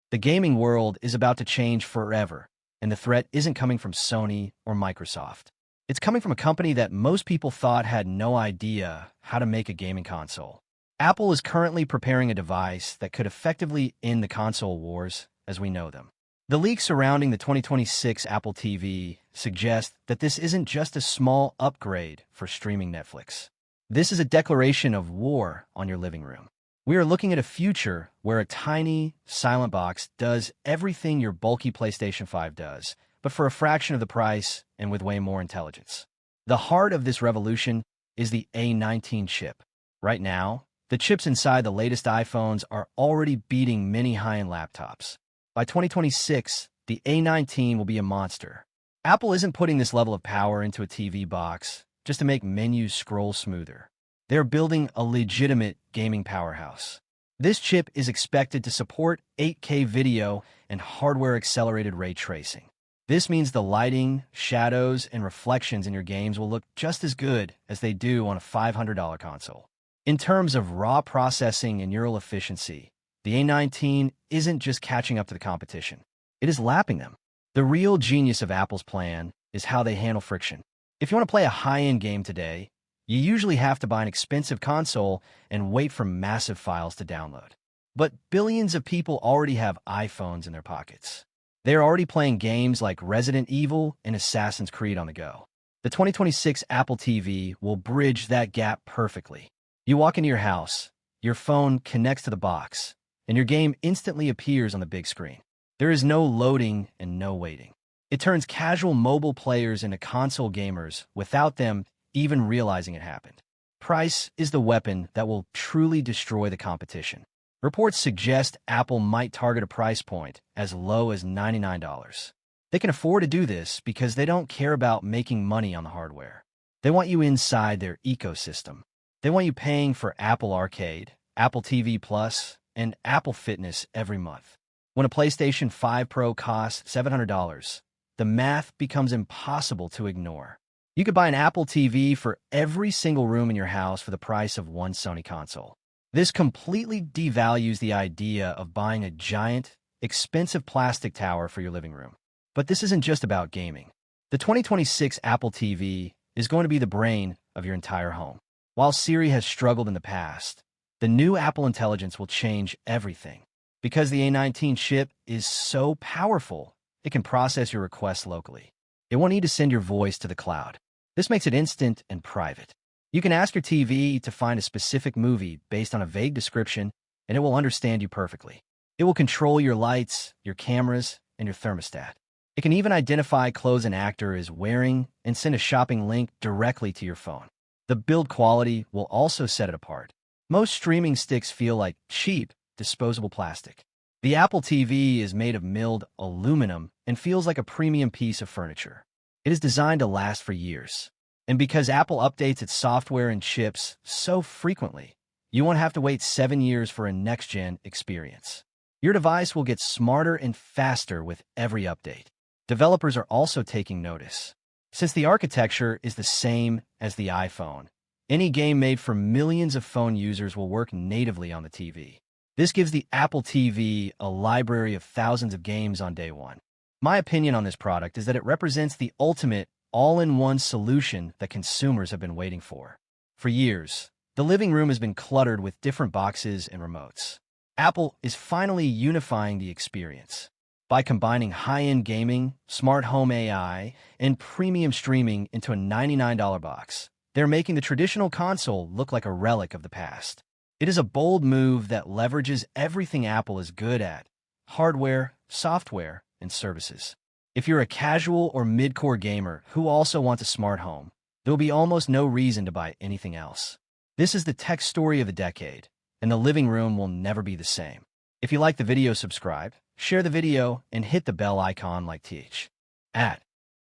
The gaming world is about to change forever, and the threat isn't coming from Sony or Microsoft. It's coming from a company that most people thought had no idea how to make a gaming console. Apple is currently preparing a device that could effectively end the console wars as we know them. The leaks surrounding the 2026 Apple TV suggest that this isn't just a small upgrade for streaming Netflix. This is a declaration of war on your living room. We are looking at a future where a tiny, silent box does everything your bulky PlayStation 5 does, but for a fraction of the price and with way more intelligence. The heart of this revolution is the A19 chip. Right now, the chips inside the latest iPhones are already beating many high-end laptops. By 2026, the A19 will be a monster. Apple isn't putting this level of power into a TV box just to make menus scroll smoother. They're building a legitimate gaming powerhouse. This chip is expected to support 8K video and hardware-accelerated ray tracing. This means the lighting, shadows, and reflections in your games will look just as good as they do on a $500 console. In terms of raw processing and neural efficiency, the A19 isn't just catching up to the competition. It is lapping them. The real genius of Apple's plan is how they handle friction. If you want to play a high-end game today, you usually have to buy an expensive console and wait for massive files to download. But billions of people already have iPhones in their pockets. They're already playing games like Resident Evil and Assassin's Creed on the go. The 2026 Apple TV will bridge that gap perfectly. You walk into your house, your phone connects to the box, and your game instantly appears on the big screen. There is no loading and no waiting. It turns casual mobile players into console gamers without them even realizing it happened. Price is the weapon that will truly destroy the competition. Reports suggest Apple might target a price point as low as $99. They can afford to do this because they don't care about making money on the hardware. They want you inside their ecosystem. They want you paying for Apple Arcade, Apple TV Plus, and Apple Fitness every month. When a PlayStation 5 Pro costs $700, the math becomes impossible to ignore. You could buy an Apple TV for every single room in your house for the price of one Sony console. This completely devalues the idea of buying a giant, expensive plastic tower for your living room. But this isn't just about gaming. The 2026 Apple TV is going to be the brain of your entire home. While Siri has struggled in the past, the new Apple Intelligence will change everything. Because the A19 chip is so powerful, it can process your requests locally. It won't need to send your voice to the cloud. This makes it instant and private. You can ask your TV to find a specific movie based on a vague description, and it will understand you perfectly. It will control your lights, your cameras, and your thermostat. It can even identify clothes an actor is wearing and send a shopping link directly to your phone. The build quality will also set it apart. Most streaming sticks feel like cheap, disposable plastic. The Apple TV is made of milled aluminum and feels like a premium piece of furniture. It is designed to last for years. And because Apple updates its software and chips so frequently, you won't have to wait 7 years for a next-gen experience. Your device will get smarter and faster with every update. Developers are also taking notice. Since the architecture is the same as the iPhone, any game made for millions of phone users will work natively on the TV. This gives the Apple TV a library of thousands of games on day one. My opinion on this product is that it represents the ultimate all-in-one solution that consumers have been waiting for. For years, the living room has been cluttered with different boxes and remotes. Apple is finally unifying the experience. By combining high-end gaming, smart home AI, and premium streaming into a $99 box, they're making the traditional console look like a relic of the past. It is a bold move that leverages everything Apple is good at: hardware, software, and services. If you're a casual or mid-core gamer who also wants a smart home, there will be almost no reason to buy anything else. This is the tech story of the decade, and the living room will never be the same. If you like the video, subscribe, share the video, and hit the bell icon like TH.